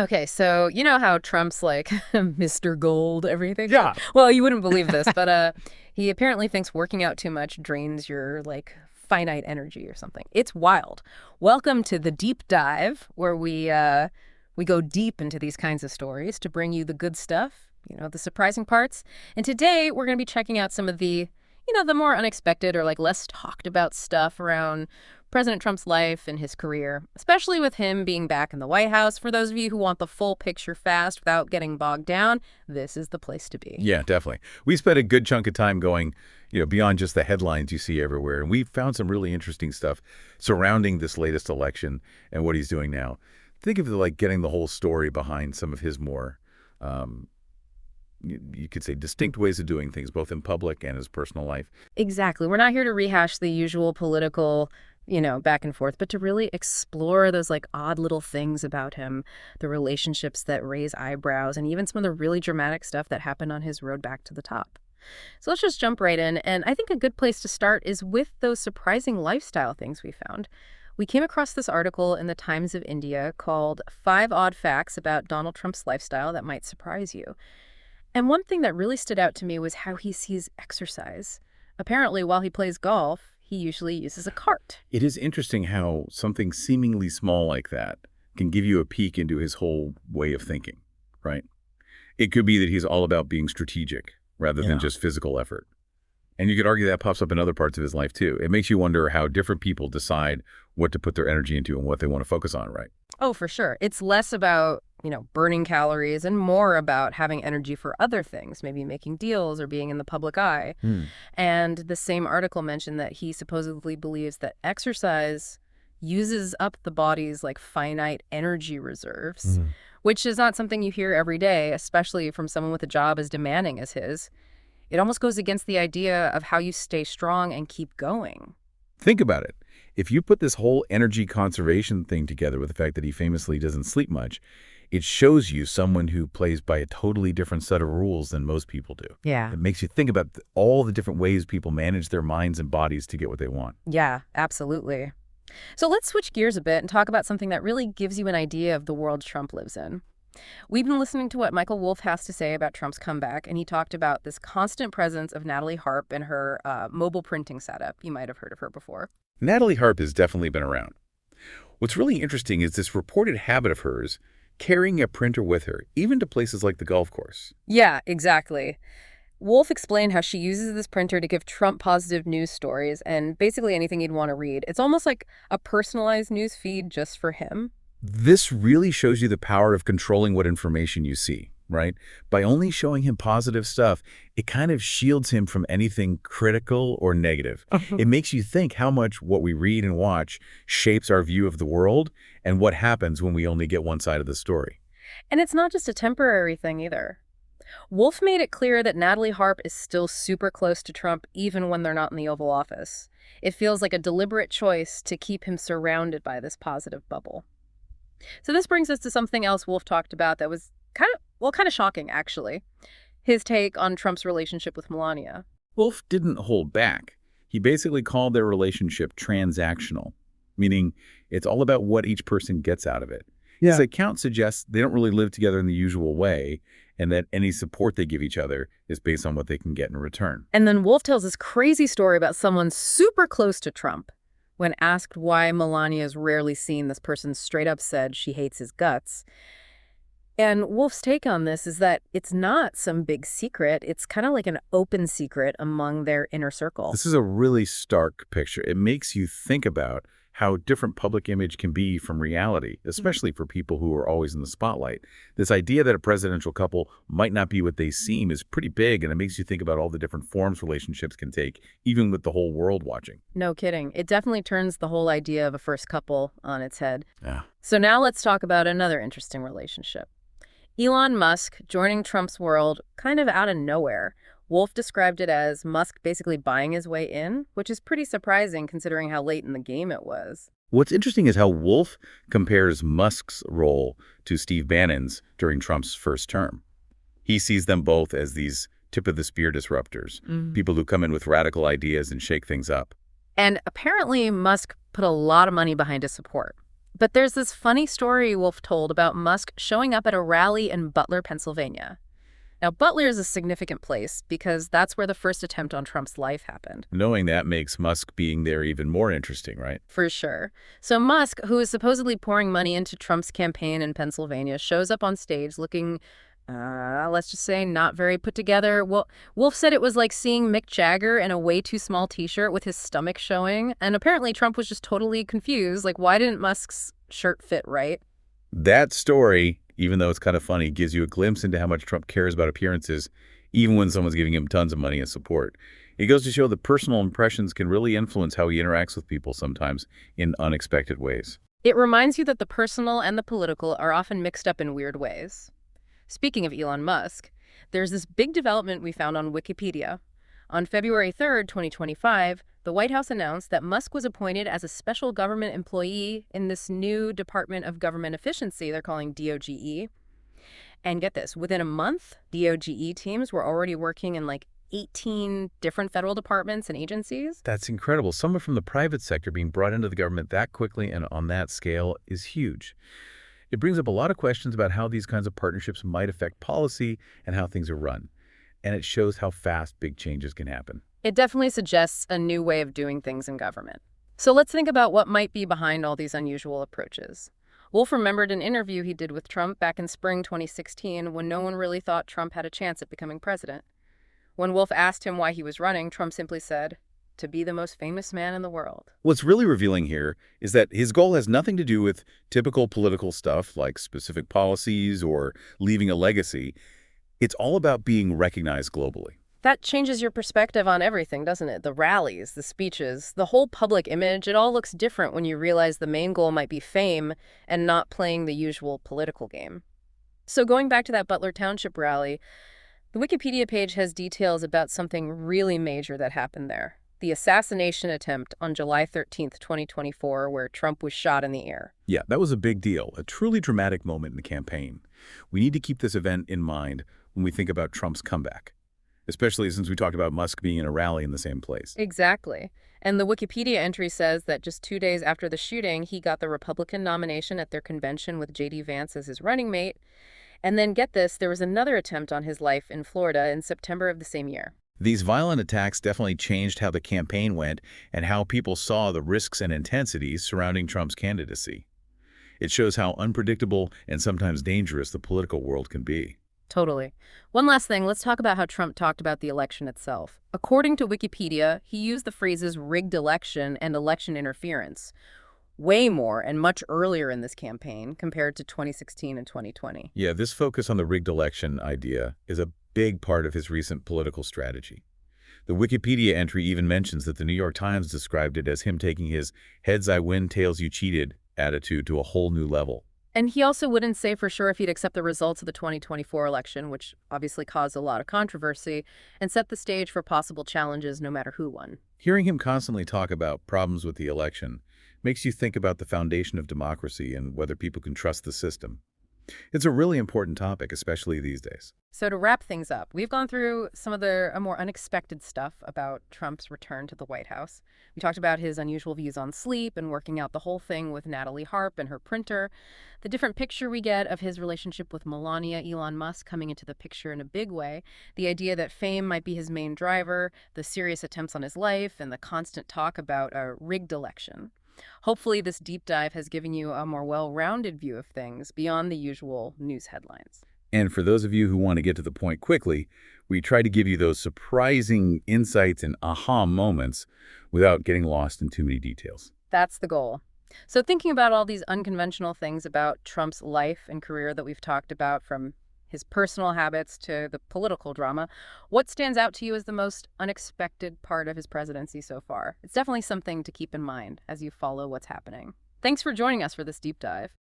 Okay, so you know how Trump's like Mr. Gold, everything? Yeah. Well, you wouldn't believe this, but he apparently thinks working out too much drains your like finite energy or something. It's wild. Welcome to the deep dive where we go deep into these kinds of stories to bring you the good stuff, the surprising parts. And today we're going to be checking out some of the more unexpected or like less talked about stuff around President Trump's life and his career, especially with him being back in the White House. For those of you who want the full picture fast without getting bogged down, this is the place to be. Yeah, definitely. We spent a good chunk of time going, beyond just the headlines you see everywhere. And we found some really interesting stuff surrounding this latest election and what he's doing now. Think of it like getting the whole story behind some of his more, you could say, distinct ways of doing things, both in public and his personal life. Exactly. We're not here to rehash the usual political back and forth, but to really explore those like odd little things about him, the relationships that raise eyebrows, and even some of the really dramatic stuff that happened on his road back to the top. So let's just jump right in. And I think a good place to start is with those surprising lifestyle things we found. We came across this article in the Times of India called 5 Odd Facts About Donald Trump's Lifestyle That Might Surprise You. And one thing that really stood out to me was how he sees exercise. Apparently, while he plays golf, he usually uses a cart. It is interesting how something seemingly small like that can give you a peek into his whole way of thinking, right? It could be that he's all about being strategic rather than just physical effort. And you could argue that pops up in other parts of his life, too. It makes you wonder how different people decide what to put their energy into and what they want to focus on, right? Oh, for sure. It's less about, burning calories and more about having energy for other things, maybe making deals or being in the public eye. And the same article mentioned that he supposedly believes that exercise uses up the body's like finite energy reserves, which is not something you hear every day, especially from someone with a job as demanding as his. It almost goes against the idea of how you stay strong and keep going. Think about it. If you put this whole energy conservation thing together with the fact that he famously doesn't sleep much, it shows you someone who plays by a totally different set of rules than most people do. Yeah. It makes you think about all the different ways people manage their minds and bodies to get what they want. Yeah, absolutely. So let's switch gears a bit and talk about something that really gives you an idea of the world Trump lives in. We've been listening to what Michael Wolff has to say about Trump's comeback, and he talked about this constant presence of Natalie Harp and her mobile printing setup. You might have heard of her before. Natalie Harp has definitely been around. What's really interesting is this reported habit of hers carrying a printer with her, even to places like the golf course. Yeah, exactly. Wolff explained how she uses this printer to give Trump positive news stories and basically anything he'd want to read. It's almost like a personalized news feed just for him. This really shows you the power of controlling what information you see, right? By only showing him positive stuff, it kind of shields him from anything critical or negative. It makes you think how much what we read and watch shapes our view of the world and what happens when we only get one side of the story. And it's not just a temporary thing either. Wolff made it clear that Natalie Harp is still super close to Trump even when they're not in the Oval Office. It feels like a deliberate choice to keep him surrounded by this positive bubble. So this brings us to something else Wolff talked about that was kind of shocking, actually. His take on Trump's relationship with Melania. Wolff didn't hold back. He basically called their relationship transactional, meaning it's all about what each person gets out of it. Yeah. His account suggests they don't really live together in the usual way, and that any support they give each other is based on what they can get in return. And then Wolff tells this crazy story about someone super close to Trump. When asked why Melania is rarely seen, this person straight up said she hates his guts. And Wolff's take on this is that it's not some big secret. It's kind of like an open secret among their inner circle. This is a really stark picture. It makes you think about how different public image can be from reality, especially for people who are always in the spotlight. This idea that a presidential couple might not be what they seem is pretty big, and it makes you think about all the different forms relationships can take, even with the whole world watching. No kidding. It definitely turns the whole idea of a first couple on its head. Yeah. So now let's talk about another interesting relationship. Elon Musk joining Trump's world kind of out of nowhere. Wolff described it as Musk basically buying his way in, which is pretty surprising considering how late in the game it was. What's interesting is how Wolff compares Musk's role to Steve Bannon's during Trump's first term. He sees them both as these tip-of-the-spear disruptors, people who come in with radical ideas and shake things up. And apparently Musk put a lot of money behind his support. But there's this funny story Wolf told about Musk showing up at a rally in Butler, Pennsylvania. Now, Butler is a significant place because that's where the first attempt on Trump's life happened. Knowing that makes Musk being there even more interesting, right? For sure. So Musk, who is supposedly pouring money into Trump's campaign in Pennsylvania, shows up on stage looking, let's just say, not very put together. Well, Wolf said it was like seeing Mick Jagger in a way too small t-shirt with his stomach showing. And apparently Trump was just totally confused. Like, why didn't Musk's shirt fit right? That story, even though it's kind of funny, gives you a glimpse into how much Trump cares about appearances, even when someone's giving him tons of money and support. It goes to show that personal impressions can really influence how he interacts with people sometimes in unexpected ways. It reminds you that the personal and the political are often mixed up in weird ways. Speaking of Elon Musk, there's this big development we found on Wikipedia. On February 3rd, 2025, the White House announced that Musk was appointed as a special government employee in this new Department of Government Efficiency they're calling DOGE. And get this, within a month, DOGE teams were already working in like 18 different federal departments and agencies. That's incredible. Someone from the private sector being brought into the government that quickly and on that scale is huge. It brings up a lot of questions about how these kinds of partnerships might affect policy and how things are run. And it shows how fast big changes can happen. It definitely suggests a new way of doing things in government. So let's think about what might be behind all these unusual approaches. Wolf remembered an interview he did with Trump back in spring 2016 when no one really thought Trump had a chance at becoming president. When Wolf asked him why he was running, Trump simply said, "To be the most famous man in the world." What's really revealing here is that his goal has nothing to do with typical political stuff like specific policies or leaving a legacy. It's all about being recognized globally. That changes your perspective on everything, doesn't it? The rallies, the speeches, the whole public image, it all looks different when you realize the main goal might be fame and not playing the usual political game. So going back to that Butler Township rally, the Wikipedia page has details about something really major that happened there. The assassination attempt on July 13th, 2024, where Trump was shot in the air. Yeah, that was a big deal, a truly dramatic moment in the campaign. We need to keep this event in mind when we think about Trump's comeback, especially since we talked about Musk being in a rally in the same place. Exactly. And the Wikipedia entry says that just 2 days after the shooting, he got the Republican nomination at their convention with J.D. Vance as his running mate. And then get this, there was another attempt on his life in Florida in September of the same year. These violent attacks definitely changed how the campaign went and how people saw the risks and intensities surrounding Trump's candidacy. It shows how unpredictable and sometimes dangerous the political world can be. Totally. One last thing, let's talk about how Trump talked about the election itself. According to Wikipedia, he used the phrases rigged election and election interference way more and much earlier in this campaign compared to 2016 and 2020. Yeah, this focus on the rigged election idea is a big part of his recent political strategy. The Wikipedia entry even mentions that the New York Times described it as him taking his heads I win, tails you cheated attitude to a whole new level. And he also wouldn't say for sure if he'd accept the results of the 2024 election, which obviously caused a lot of controversy, and set the stage for possible challenges no matter who won. Hearing him constantly talk about problems with the election makes you think about the foundation of democracy and whether people can trust the system. It's a really important topic, especially these days. So to wrap things up, we've gone through some of the more unexpected stuff about Trump's return to the White House. We talked about his unusual views on sleep and working out the whole thing with Natalie Harp and her printer, the different picture we get of his relationship with Melania, Elon Musk coming into the picture in a big way, the idea that fame might be his main driver, the serious attempts on his life, and the constant talk about a rigged election. Hopefully this deep dive has given you a more well-rounded view of things beyond the usual news headlines. And for those of you who want to get to the point quickly, we try to give you those surprising insights and aha moments without getting lost in too many details. That's the goal. So thinking about all these unconventional things about Trump's life and career that we've talked about, from his personal habits to the political drama, what stands out to you as the most unexpected part of his presidency so far? It's definitely something to keep in mind as you follow what's happening. Thanks for joining us for this deep dive.